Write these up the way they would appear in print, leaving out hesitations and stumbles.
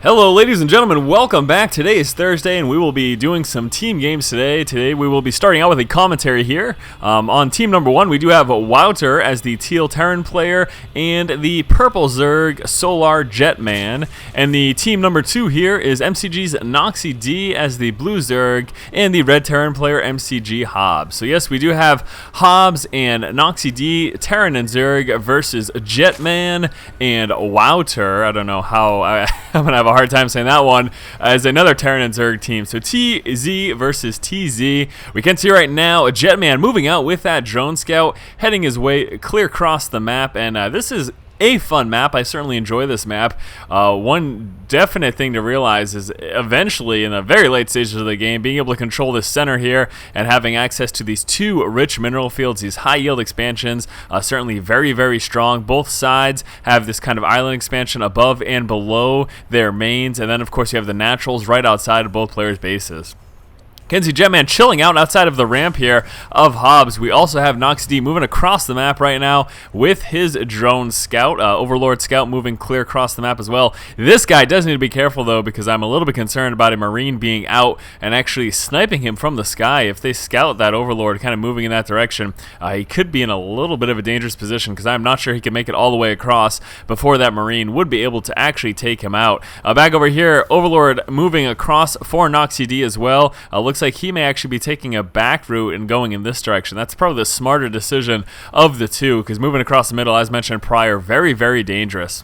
Hello ladies and gentlemen, welcome back. Today is Thursday and we will be doing some team games today. Today we will be starting out with a commentary here. On team number 1 we do have Wouter as the teal Terran player and the purple Zerg SolarJetman. And the team number 2 here is MCG's McgNoxxiDe as the blue Zerg and the red Terran player McgHabs. So yes, we do have Habs and McgNoxxiDe, Terran and Zerg versus Jetman and Wouter. I don't know how I'm going to have a hard time saying that one, as another Terran and Zerg team. So TZ versus TZ. We can see right now Jetman moving out with that drone scout, heading his way clear across the map, and this is a fun map. I certainly enjoy this map. One definite thing to realize is eventually in the very late stages of the game, being able to control the center here and having access to these 2 rich mineral fields, these high yield expansions, certainly very, very strong. Both sides have this kind of island expansion above and below their mains, and then of course you have the naturals right outside of both players' bases. Can see Jetman chilling out outside of the ramp here of Habs. We also have McgNoxxiDe moving across the map right now with his drone scout. Overlord scout moving clear across the map as well. This guy does need to be careful though, because I'm a little bit concerned about a Marine being out and actually sniping him from the sky. If they scout that Overlord kind of moving in that direction, he could be in a little bit of a dangerous position, because I'm not sure he can make it all the way across before that Marine would be able to actually take him out. Back over here, Overlord moving across for McgNoxxiDe as well. Looks like he may actually be taking a back route and going in this direction. That's probably the smarter decision of the two, because moving across the middle, as mentioned prior, very, very dangerous.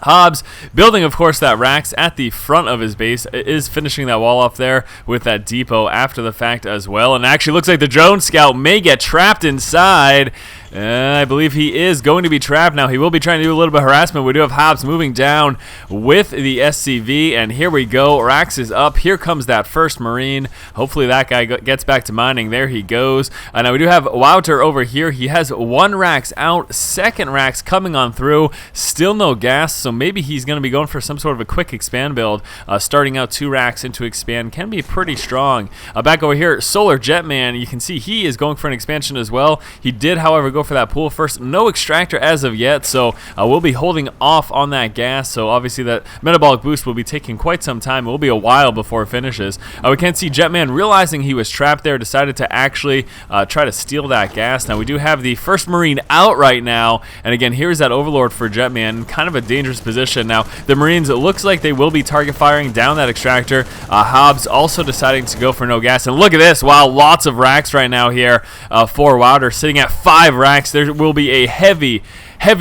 Habs building, of course, that racks at the front of his base, is finishing that wall off there with that depot after the fact as well. And actually looks like the drone scout may get trapped inside. I believe he is going to be trapped now. He will be trying to do a little bit of harassment. We do have Habs moving down with the SCV, and here we go. Rax is up. Here comes that first Marine. Hopefully that guy gets back to mining. There he goes. Now we do have Wouter over here. He has 1 Rax out, 2nd Rax coming on through. Still no gas, so maybe he's going to be going for some sort of a quick expand build. Starting out 2 Racks into expand can be pretty strong. Back over here, SolarJetman, you can see he is going for an expansion as well. He did, however, go for that pool first. No extractor as of yet, so we'll be holding off on that gas. So obviously that metabolic boost will be taking quite some time. It will be a while before it finishes. We can see Jetman, realizing he was trapped there, decided to actually try to steal that gas. Now we do have the first Marine out right now, and again, here's that Overlord for Jetman. Kind of a dangerous position. Now the Marines, it looks like they will be target firing down that extractor. Habs also deciding to go for no gas, and look at this. Wow, lots of racks right now here for Wouter, sitting at 5 racks. There will be a heavy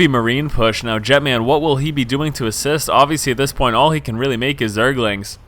Marine push. Now Jetman, what will he be doing to assist? Obviously at this point all he can really make is Zerglings,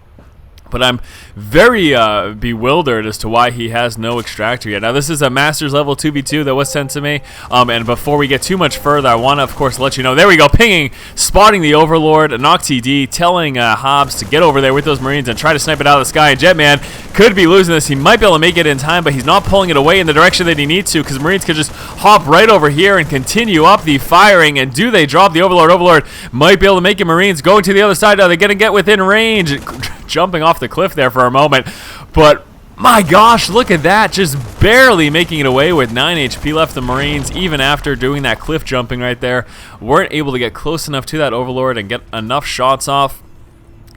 but I'm very bewildered as to why he has no extractor yet. Now this is a Masters level 2v2 that was sent to me, and before we get too much further, I want to of course let you know, there we go, pinging, spotting the Overlord, McgNoxxiDe telling Habs to get over there with those Marines and try to snipe it out of the sky. And Jetman could be losing this. He might be able to make it in time, but he's not pulling it away in the direction that he needs to, because Marines could just hop right over here and continue up the firing. And do they drop the Overlord? Overlord might be able to make it. Marines going to the other side. Are they going to get within range? Jumping off the cliff there for a moment, but my gosh, look at that, just barely making it away with 9 HP left. The Marines, even after doing that cliff jumping right there, weren't able to get close enough to that Overlord and get enough shots off.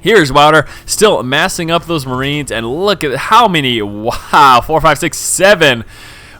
Here's Wouter still massing up those Marines, and look at how many, wow, 4, 5, 6, 7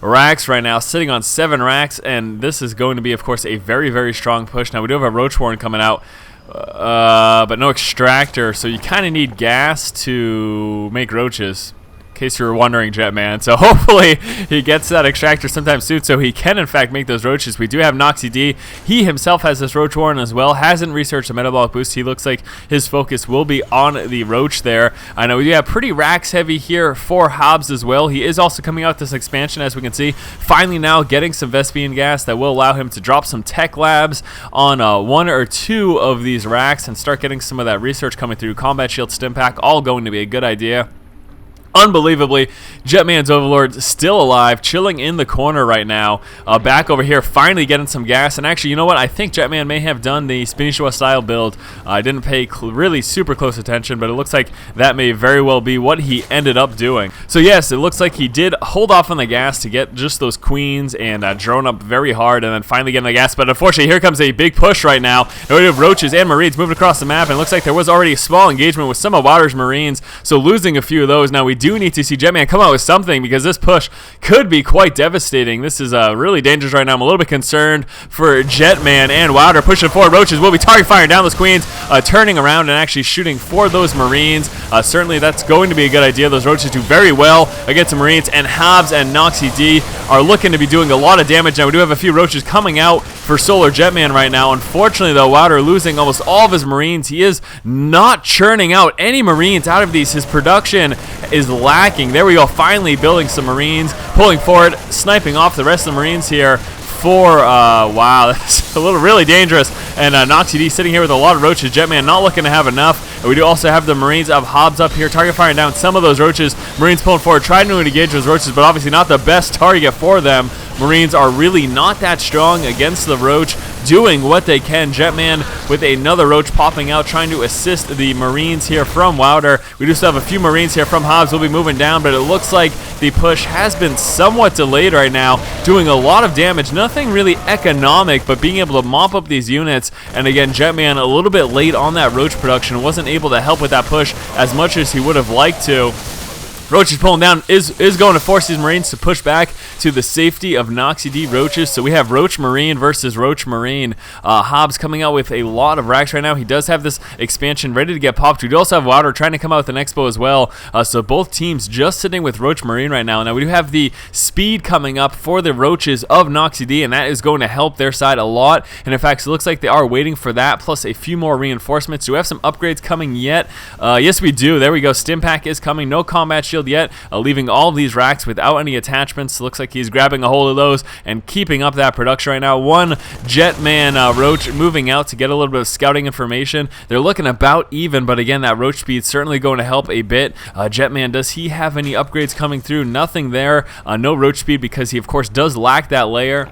racks right now, sitting on 7 racks, and this is going to be, of course, a very, very strong push. Now we do have a Roach Warren coming out, but no extractor, so you kind of need gas to make roaches, in case you were wondering, Jetman. So hopefully he gets that extractor sometime soon, so he can in fact make those roaches. We do have McgNoxxiDe. He himself has this Roach Warren as well. Hasn't researched the metabolic boost. He looks like his focus will be on the Roach there. I know we do have pretty racks heavy here for Habs as well. He is also coming out this expansion, as we can see. Finally now getting some Vespian gas that will allow him to drop some tech labs on 1 or 2 of these racks and start getting some of that research coming through. Combat shield, stim pack, all going to be a good idea. Unbelievably, Jetman's Overlord still alive, chilling in the corner right now. Back over here, finally getting some gas. And actually, you know what? I think Jetman may have done the Spinishwa style build. I didn't pay really super close attention, but it looks like that may very well be what he ended up doing. So yes, it looks like he did hold off on the gas to get just those queens and drone up very hard, and then finally getting the gas. But unfortunately, here comes a big push right now. And we have roaches and marines moving across the map, and it looks like there was already a small engagement with some of Wouter's marines. So losing a few of those. Now we do need to see Jetman come out with something, because this push could be quite devastating. This is really dangerous right now. I'm a little bit concerned for Jetman and Wouter pushing forward. Roaches will be target firing down those queens, turning around and actually shooting for those marines. Certainly that's going to be a good idea. Those roaches do very well against the marines, and McgHabs and McgNoxxiDe are looking to be doing a lot of damage. Now we do have a few roaches coming out for SolarJetman right now. Unfortunately though, Wouter losing almost all of his marines. He is not churning out any marines out of these. His production is lacking. There we go, finally building some marines, pulling forward, sniping off the rest of the marines here for, wow, that's a little really dangerous. And McgNoxxiDe sitting here with a lot of roaches. Jetman not looking to have enough. And we do also have the marines of McgHabs up here, target firing down some of those roaches. Marines pulling forward, trying to engage those roaches, but obviously not the best target for them. Marines are really not that strong against the roach, doing what they can. Jetman with another roach popping out, trying to assist the marines here from Wouter. We do still have a few marines here from McgHabs. Will be moving down, but it looks like the push has been somewhat delayed right now, doing a lot of damage. Nothing really economic, but being able to mop up these units. And again, Jetman a little bit late on that roach production, wasn't able to help with that push as much as he would have liked to. Roach is pulling down, is going to force these marines to push back to the safety of McgNoxxiDe roaches. So we have Roach Marine versus Roach Marine. McgHabs coming out with a lot of racks right now. He does have this expansion ready to get popped. We do also have Wouter trying to come out with an expo as well. So both teams just sitting with Roach Marine right now. Now we do have the speed coming up for the roaches of McgNoxxiDe, and that is going to help their side a lot. And in fact, it looks like they are waiting for that, plus a few more reinforcements. Do we have some upgrades coming yet? Yes, we do. There we go. Stim pack is coming. No combat shield yet, leaving all of these racks without any attachments. Looks like he's grabbing a hold of those and keeping up that production right now. One Jetman roach moving out to get a little bit of scouting information. They're looking about even, but again, that roach speed certainly going to help a bit. Jetman, does he have any upgrades coming through? Nothing there. No roach speed, because he of course does lack that layer.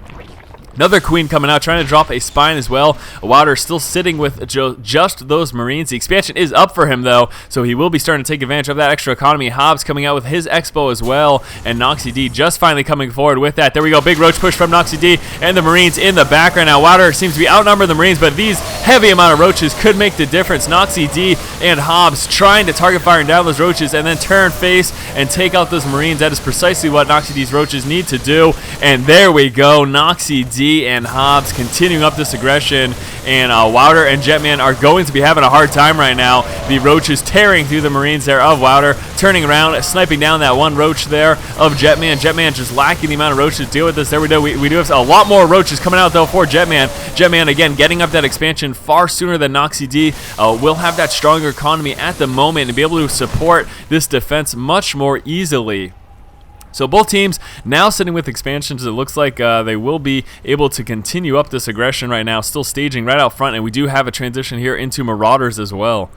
Another queen coming out, trying to drop a spine as well. Wouter still sitting with just those marines. The expansion is up for him, though, so he will be starting to take advantage of that extra economy. McgHabs coming out with his expo as well, and McgNoxxiDe just finally coming forward with that. There we go, big roach push from McgNoxxiDe, and the marines in the back right now. Wouter seems to be outnumbered the marines, but these heavy amount of roaches could make the difference. McgNoxxiDe and McgHabs trying to target firing down those roaches and then turn face and take out those marines. That is precisely what McgNoxxiDe's roaches need to do, and there we go. McgNoxxiDe and McgHabs continuing up this aggression, and Wouter and Jetman are going to be having a hard time right now. The roaches tearing through the marines there of Wouter, turning around, sniping down that one roach there of Jetman. Jetman just lacking the amount of roaches to deal with this. There we go. We do have a lot more roaches coming out though for Jetman. Jetman again getting up that expansion far sooner than McgNoxxiDe. Will have that stronger economy at the moment and be able to support this defense much more easily. So both teams now sitting with expansions. It looks like they will be able to continue up this aggression right now, still staging right out front, and we do have a transition here into Marauders as well.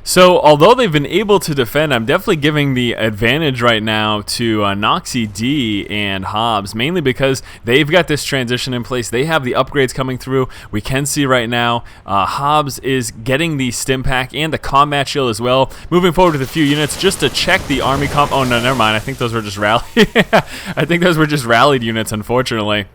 So although they've been able to defend, I'm definitely giving the advantage right now to McgNoxxiDe and McgHabs, mainly because they've got this transition in place. They have the upgrades coming through. We can see right now McgHabs is getting the stim pack and the combat shield as well. Moving forward with a few units just to check the army comp. Oh no, never mind. I think those were just rallied. I think those were just rallied units, unfortunately.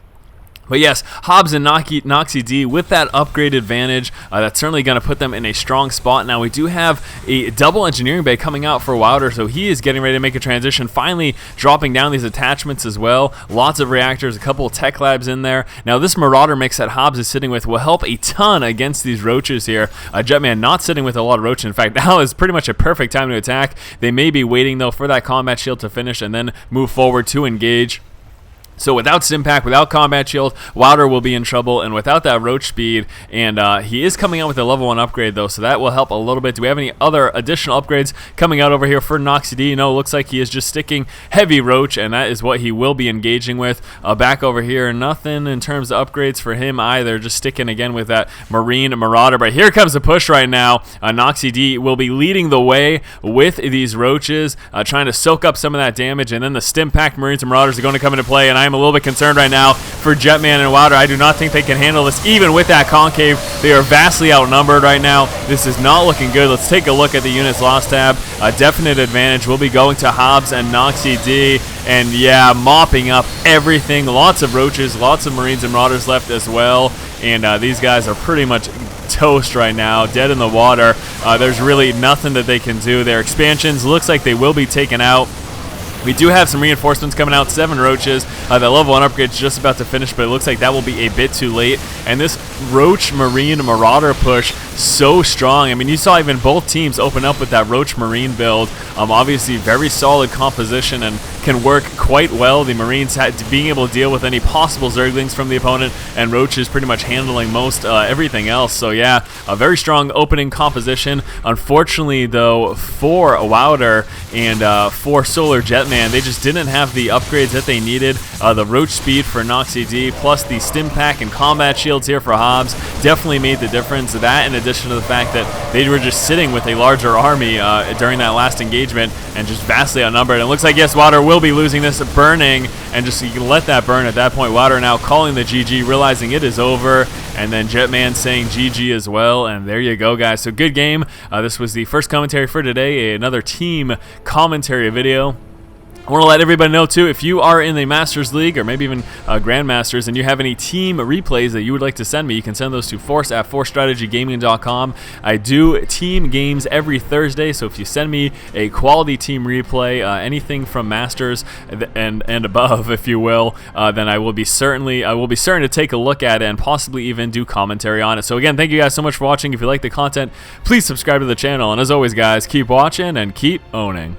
But yes, McgHabs and McgNoxxiDe with that upgrade advantage, that's certainly going to put them in a strong spot. Now we do have a double engineering bay coming out for Wouter, so he is getting ready to make a transition, finally dropping down these attachments as well. Lots of reactors, a couple of tech labs in there. Now this Marauder mix that McgHabs is sitting with will help a ton against these roaches here. Jetman not sitting with a lot of roaches. In fact, now is pretty much a perfect time to attack. They may be waiting though for that combat shield to finish and then move forward to engage. So without Stimpack, without Combat Shield, Wouter will be in trouble, and without that Roach speed, and he is coming out with a level 1 upgrade though, so that will help a little bit. Do we have any other additional upgrades coming out over here for McgNoxxiDe? No, looks like he is just sticking heavy Roach, and that is what he will be engaging with. Back over here, nothing in terms of upgrades for him either, just sticking again with that Marine Marauder. But here comes the push right now. McgNoxxiDe will be leading the way with these Roaches, trying to soak up some of that damage, and then the Stimpack Marines and Marauders are going to come into play, and I'm a little bit concerned right now for Jetman and Wouter. I do not think they can handle this, even with that concave. They are vastly outnumbered right now. This is not looking good. Let's take a look at the units lost tab. A definite advantage will be going to McgHabs and McgNoxxiDe, and yeah, mopping up everything. Lots of Roaches, lots of Marines and Marauders left as well, and these guys are pretty much toast right now, dead in the water. There's really nothing that they can do. Their expansions looks like they will be taken out. We do have some reinforcements coming out, 7 Roaches. The level 1 upgrade is just about to finish, but it looks like that will be a bit too late. And this Roach Marine Marauder push, so strong. I mean, you saw even both teams open up with that Roach Marine build. Obviously, very solid composition and can work quite well. The Marines being able to deal with any possible Zerglings from the opponent, and Roaches pretty much handling most everything else. So yeah, a very strong opening composition. Unfortunately, though, for Wouter and for SolarJetman, they just didn't have the upgrades that they needed. The Roach speed for McgNoxxiDe, plus the Stimpack and Combat Shields here for McgHabs, definitely made the difference. That, in addition to the fact that they were just sitting with a larger army during that last engagement and just vastly outnumbered. And it looks like, yes, Wouter will be losing this, burning, and just you can let that burn at that point. Wouter now calling the GG, realizing it is over, and then Jetman saying GG as well, and there you go, guys. So good game. This was the first commentary for today, another team commentary video. I want to let everybody know, too, if you are in the Masters League or maybe even Grandmasters and you have any team replays that you would like to send me, you can send those to force@forcestrategygaming.com. I do team games every Thursday, so if you send me a quality team replay, anything from Masters and above, if you will, then I will be certain to take a look at it and possibly even do commentary on it. So again, thank you guys so much for watching. If you like the content, please subscribe to the channel. And as always, guys, keep watching and keep owning.